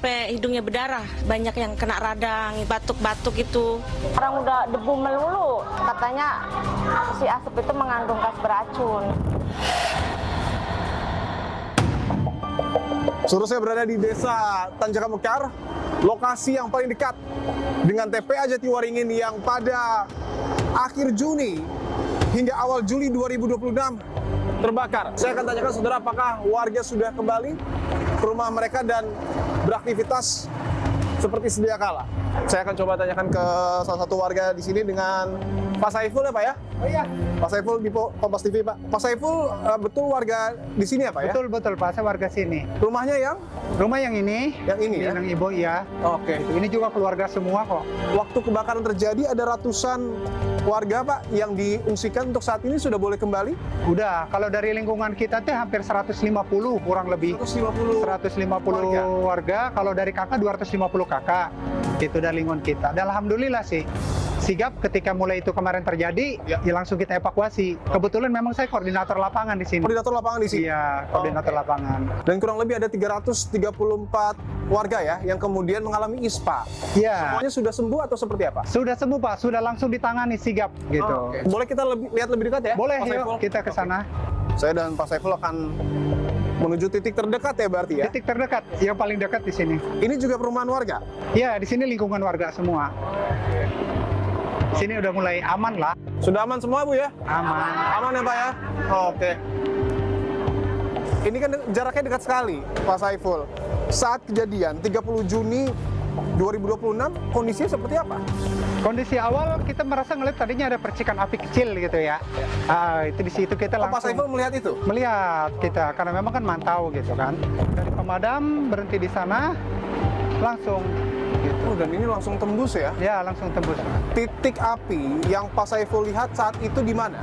Sampai hidungnya berdarah, banyak yang kena radang, batuk-batuk itu. Orang udah debu melulu, katanya si asap itu mengandung gas beracun. Saudara, saya berada di desa Tanjaka Mekar, lokasi yang paling dekat dengan TPA Jatiwaringin yang pada akhir Juni hingga awal Juli 2026 terbakar. Saya akan tanyakan saudara, apakah warga sudah kembali ke rumah mereka dan beraktivitas seperti sedia kala. Saya akan coba tanyakan ke salah satu warga di sini dengan Pak Saiful ya Pak ya? Oh iya. Pak Saiful di Kompas TV Pak. Pak Saiful betul warga di sini ya Pak ya? Betul Pak, saya warga sini. Rumahnya yang? Rumah yang ini. Yang ini ya? Yang ibu ya. Oke. Ini juga keluarga semua kok. Waktu kebakaran terjadi ada ratusan warga Pak yang diungsikan, untuk saat ini sudah boleh kembali? Udah, kalau dari lingkungan kita tuh hampir 150 kurang lebih. 150 warga. Kalau dari kakak 250 kakak. Itu dari lingkungan kita. Dan alhamdulillah sih, sigap ketika mulai itu kemarin terjadi, ya langsung kita evakuasi. Kebetulan memang saya koordinator lapangan di sini. Koordinator lapangan di sini? Iya, koordinator lapangan. Dan kurang lebih ada 334 warga ya yang kemudian mengalami ISPA. Iya. Semuanya sudah sembuh atau seperti apa? Sudah sembuh Pak, sudah langsung ditangani sigap gitu. Oke. Boleh kita lihat lebih dekat ya? Boleh, Pak yuk Saiful? kita ke sana. Saya dan Pak Saiful akan menuju titik terdekat ya berarti ya? Titik terdekat, yang paling dekat di sini. Ini juga perumahan warga? Iya, di sini lingkungan warga semua. Di sini udah mulai aman lah. Sudah aman semua Bu ya? Aman. Aman ya Pak ya? Oke. Ini kan jaraknya dekat sekali Pak Saiful. Saat kejadian 30 Juni 2026 kondisinya seperti apa? Kondisi awal kita merasa ngeliat tadinya ada percikan api kecil gitu ya. Itu di situ kita Pak langsung Saiful melihat itu? melihat kita, karena memang kan mantau gitu kan. Dari pemadam berhenti di sana, langsung gitu. Oh, dan ini langsung tembus ya? Ya, langsung tembus. Titik api yang Pak Saiful lihat saat itu di mana?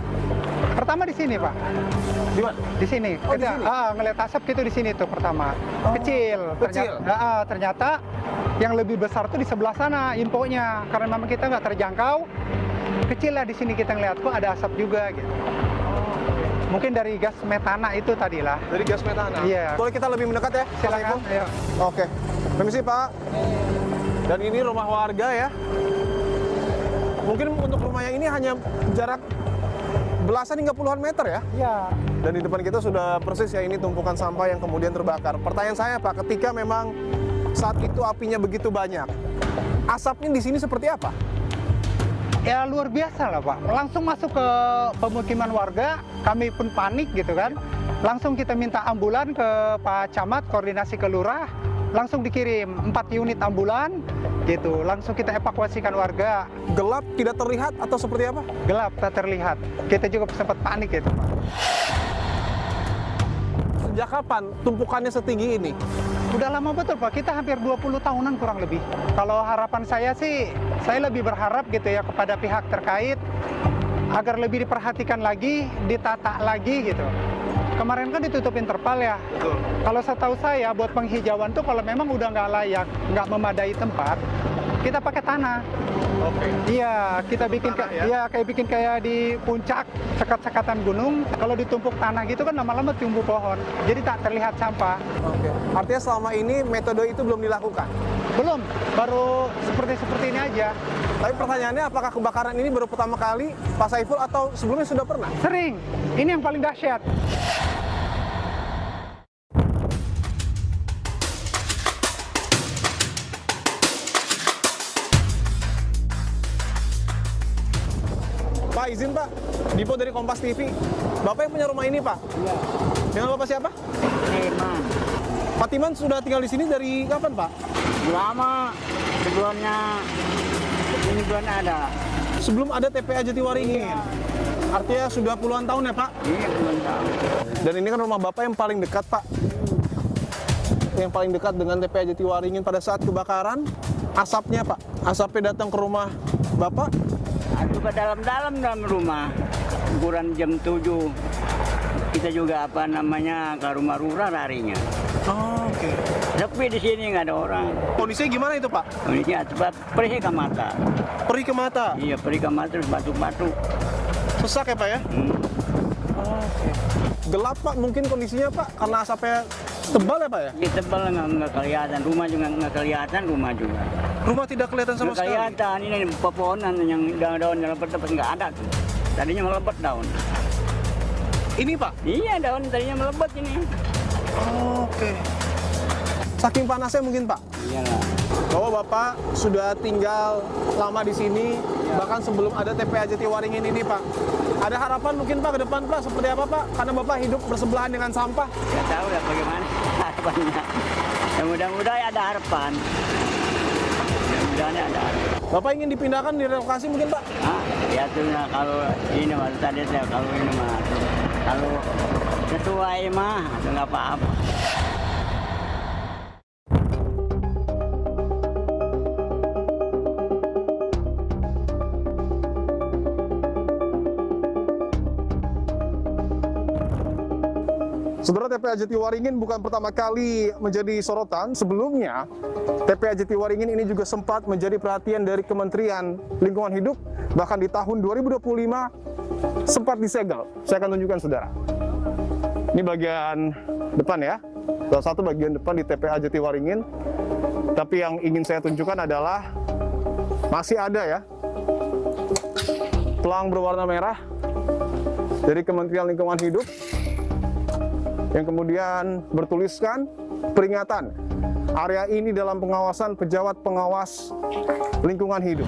Pertama di sini Pak. Di mana? Di sini. Oh, di sini? Ngeliat asap gitu di sini tuh pertama. Kecil. kecil. Ternyata yang lebih besar tuh di sebelah sana infonya. Karena memang kita nggak terjangkau. Kecil lah di sini kita ngeliat kok ada asap juga gitu. Mungkin dari gas metana itu tadi lah. Dari gas metana? Iya. Boleh kita lebih mendekat ya? Pak Silakan. Saiful? Ayo. Oke. Permisi Pak. Dan ini rumah warga ya. Mungkin untuk rumah yang ini hanya jarak belasan hingga puluhan meter ya? Iya. Dan di depan kita sudah persis ya, ini tumpukan sampah yang kemudian terbakar. Pertanyaan saya Pak, ketika memang saat itu apinya begitu banyak, asapnya di sini seperti apa? Ya luar biasa lah Pak. Langsung masuk ke pemukiman warga, kami pun panik gitu kan. Langsung kita minta ambulan ke Pak Camat, koordinasi ke Lurah. Langsung dikirim 4 unit ambulan gitu. Langsung kita evakuasikan warga. Gelap, tidak terlihat atau seperti apa? Gelap, tak terlihat. Kita juga sempat panik gitu Pak. Sejak kapan tumpukannya setinggi ini? Udah lama betul Pak, kita hampir 20 tahunan kurang lebih. Kalau harapan saya sih, saya lebih berharap gitu ya kepada pihak terkait agar lebih diperhatikan lagi, ditata lagi gitu. Kemarin kan ditutupin terpal ya. Betul. Kalau setahu saya buat penghijauan tuh kalau memang udah nggak layak, nggak memadai tempat, kita pakai tanah. Oke. Iya, kita bikin Tanah, ya? iya kayak bikin kayak di puncak sekat-sekatan gunung. Kalau ditumpuk tanah gitu kan lama-lama tumbuh pohon. Jadi tak terlihat sampah. Oke. Artinya selama ini metode itu belum dilakukan? Belum, baru seperti ini aja. Tapi pertanyaannya, apakah kebakaran ini baru pertama kali Pak Saiful atau sebelumnya sudah pernah? Sering. Ini yang paling dahsyat. Pak, izin Pak, Dipo dari Kompas TV. Bapak yang punya rumah ini Pak? Iya. Dengan Bapak siapa? Emang Pak Timan sudah tinggal di sini dari kapan Pak? lama sebelumnya ini belum ada. Sebelum ada TPA Jatiwaringin. Iya. Artinya sudah puluhan tahun ya Pak? Iya belum tahu. Dan ini kan rumah Bapak yang paling dekat Pak. Yang paling dekat dengan TPA Jatiwaringin pada saat kebakaran. Asapnya Pak, asapnya datang ke rumah Bapak. Itu ke dalam rumah. Ukuran jam 7. Kita juga ke rumah lurah larinya. Oh, oke. Sepi di sini nggak ada orang. Kondisinya gimana itu Pak? Kondisinya cepat perih ke mata. Perih ke mata. Iya perih ke mata terus batuk-batuk. Sesak ya Pak ya? Oke. Gelap Pak mungkin kondisinya Pak, karena asapnya Tebal ya Pak ya? Ini tebal nggak kelihatan, rumah juga nggak kelihatan, rumah juga. Rumah tidak kelihatan sama Nggak sekali. kelihatan, ini pepohonan yang daun-daunnya lebat-lebat nggak ada tuh. Tadinya melebat daun. Ini Pak? Iya, daun tadinya melebat ini. Oke. Saking panasnya mungkin Pak? Iyalah. Bahwa Bapak sudah tinggal lama di sini, bahkan sebelum ada TPA Jatiwaringin ini Pak. Ada harapan mungkin Pak ke depan Pak, seperti apa Pak? Karena Bapak hidup bersebelahan dengan sampah. Nggak tahu ya bagaimana harapannya. Ya mudah-mudahan ada harapan. Mudah-mudahan ada harapan. Bapak ingin dipindahkan di relokasi mungkin Pak? Ah, ya tuh nah, kalau ini mah tadi saya kalau ini mah kalau sesuai mah itu nggak apa-apa. Saudara, TPA Jatiwaringin bukan pertama kali menjadi sorotan. Sebelumnya, TPA Jatiwaringin ini juga sempat menjadi perhatian dari Kementerian Lingkungan Hidup. Bahkan di tahun 2025 sempat disegel. Saya akan tunjukkan saudara. Ini bagian depan ya. Salah satu bagian depan di TPA Jatiwaringin. Tapi yang ingin saya tunjukkan adalah masih ada ya pelang berwarna merah dari Kementerian Lingkungan Hidup yang kemudian bertuliskan peringatan area ini dalam pengawasan pejabat pengawas lingkungan hidup.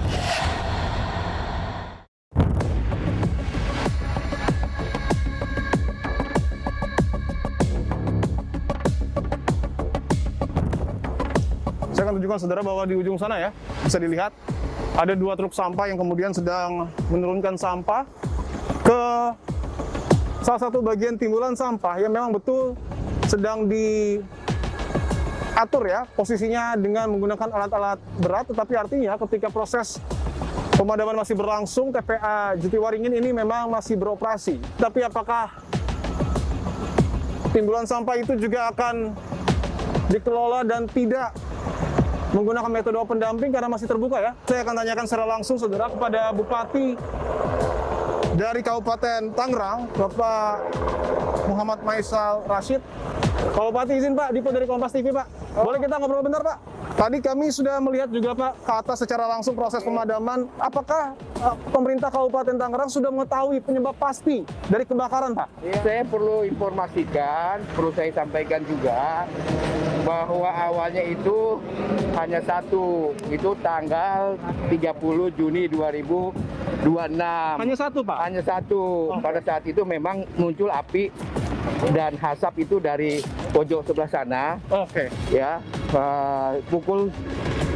Saya akan tunjukkan saudara bahwa di ujung sana ya, bisa dilihat ada 2 truk sampah yang kemudian sedang menurunkan sampah ke salah satu bagian timbulan sampah yang memang betul sedang diatur ya posisinya dengan menggunakan alat-alat berat, tetapi artinya ketika proses pemadaman masih berlangsung, TPA Jatiwaringin ini memang masih beroperasi. Tapi apakah timbulan sampah itu juga akan dikelola dan tidak menggunakan metode open dumping karena masih terbuka ya? Saya akan tanyakan secara langsung saudara kepada Bupati dari Kabupaten Tangerang, Bapak Muhammad Maisal Rashid. Pak Bupati izin Pak, Dipo dari Kompas TV Pak. Boleh kita ngobrol bentar Pak? Tadi kami sudah melihat juga Pak ke atas secara langsung proses pemadaman. Apakah pemerintah Kabupaten Tangerang sudah mengetahui penyebab pasti dari kebakaran Pak? Saya perlu informasikan, perlu saya sampaikan juga bahwa awalnya itu hanya satu, itu tanggal 30 Juni 2026. Hanya satu Pak? Hanya satu. Pada saat itu memang muncul api dan asap itu dari pojok sebelah sana. Oke. Ya, pukul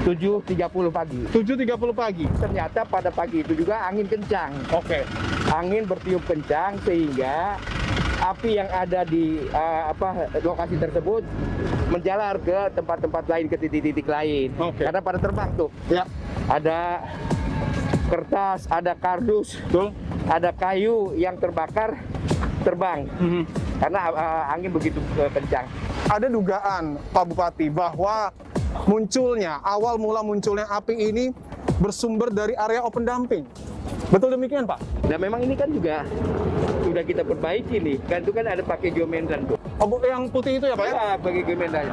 7.30 pagi. 7.30 pagi? Ternyata pada pagi itu juga angin kencang. Oke. Angin bertiup kencang sehingga api yang ada di lokasi tersebut menjalar ke tempat-tempat lain, ke titik-titik lain. Oke. Karena pada terbang tuh. Ya. Ada kertas, ada kardus, Betul. ada kayu yang terbakar terbang. Karena angin begitu kencang. Ada dugaan Pak Bupati bahwa awal mula munculnya api ini bersumber dari area open dumping. Betul demikian Pak? Nah memang ini kan juga sudah kita perbaiki nih. Kan itu kan ada pakai geometran tuh. Oh, yang putih itu ya Pak ya? Ya, pakai geometran.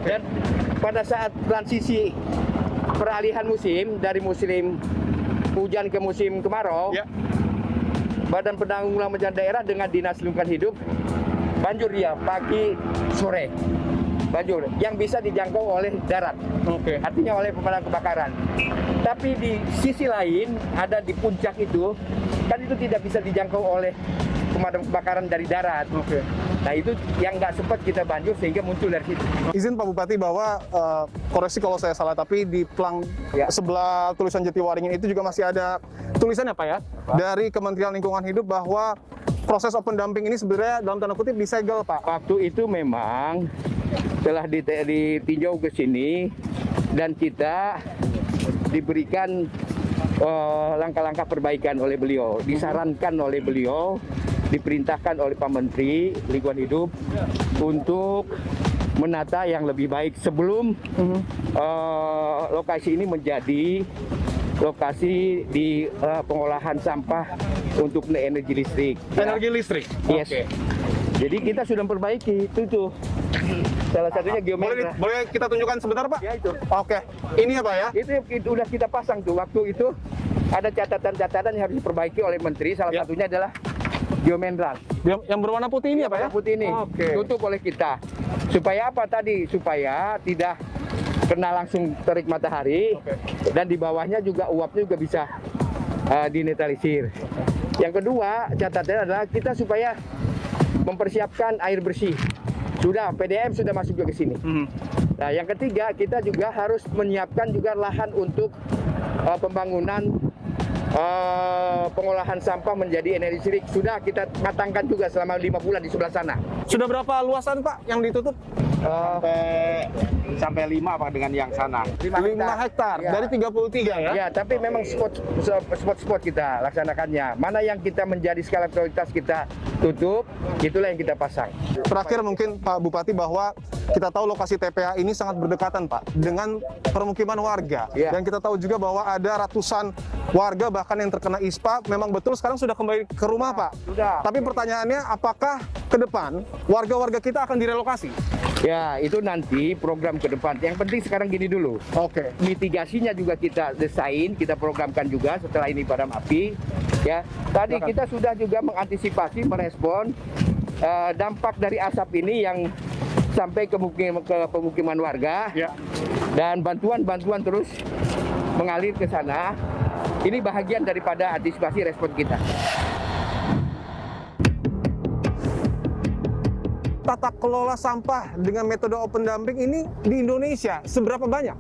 Dan pada saat transisi peralihan musim dari musim hujan ke musim kemarau, Ya. Badan Penanggulangan Bencana Daerah dengan Dinas Lingkungan Hidup banjur dia pagi sore banjur yang bisa dijangkau oleh darat. Oke. Artinya oleh pemadam kebakaran. Tapi di sisi lain ada di puncak itu kan itu tidak bisa dijangkau oleh pemadam kebakaran dari darat. Oke. Nah itu yang nggak sempat kita banjur sehingga muncul dari situ. Izin Pak Bupati bahwa koreksi kalau saya salah, tapi di pelang Ya. sebelah tulisan Jatiwaringin itu juga masih ada tulisannya Pak ya, dari Kementerian Lingkungan Hidup bahwa proses open dumping ini sebenarnya dalam tanda kutip disegel Pak. Waktu itu memang telah ditinjau ke sini dan kita diberikan langkah-langkah perbaikan oleh beliau, disarankan oleh beliau, diperintahkan oleh Pak Menteri Lingkungan Hidup untuk menata yang lebih baik sebelum lokasi ini menjadi lokasi di pengolahan sampah untuk energi listrik. Energi listrik. Yes. Jadi kita sudah memperbaiki itu Salah satunya geometri. Boleh kita tunjukkan sebentar, Pak? Ya itu. Oke, ini ya Pak ya? Itu udah kita pasang tuh. Waktu itu ada catatan-catatan yang harus diperbaiki oleh Menteri. Salah Ya. satunya adalah geomembran. Yang berwarna putih ini ya Pak ya? Putih ini Oke. tutup oleh kita. Supaya apa tadi? Supaya tidak kena langsung terik matahari. Dan di bawahnya juga uapnya juga bisa dinetralisir. Yang kedua catatannya adalah kita supaya mempersiapkan air bersih. Sudah PDM sudah masuk juga ke sini. Nah, yang ketiga kita juga harus menyiapkan juga lahan untuk pembangunan pengolahan sampah menjadi energi listrik. Sudah kita matangkan juga selama 5 bulan di sebelah sana. Sudah berapa luasan Pak yang ditutup? Sampai 5 Pak dengan yang sana. 5 hektar Ya. dari 33 ya? Ya, tapi memang spot-spot kita laksanakannya. Mana yang kita menjadi skala prioritas kita tutup, itulah yang kita pasang. Terakhir mungkin Pak Bupati bahwa kita tahu lokasi TPA ini sangat berdekatan Pak dengan permukiman warga. Ya. Dan kita tahu juga bahwa ada ratusan warga bahkan yang terkena ISPA. Memang betul sekarang sudah kembali ke rumah Pak. Sudah. Tapi pertanyaannya apakah ke depan warga-warga kita akan direlokasi? Ya, itu nanti program ke depan. Yang penting sekarang gini dulu. Oke. Mitigasinya juga kita desain, kita programkan juga setelah ini padam api. Ya, tadi kita sudah juga mengantisipasi, merespon dampak dari asap ini yang sampai ke pemukiman warga. Ya. Dan bantuan terus mengalir ke sana. Ini bahagian daripada antisipasi respon kita. Tata kelola sampah dengan metode open dumping ini di Indonesia seberapa banyak?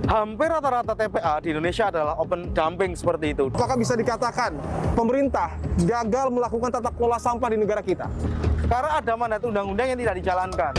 Hampir rata-rata TPA di Indonesia adalah open dumping seperti itu. Apakah bisa dikatakan pemerintah gagal melakukan tata kelola sampah di negara kita? Karena ada mandat undang-undang yang tidak dijalankan.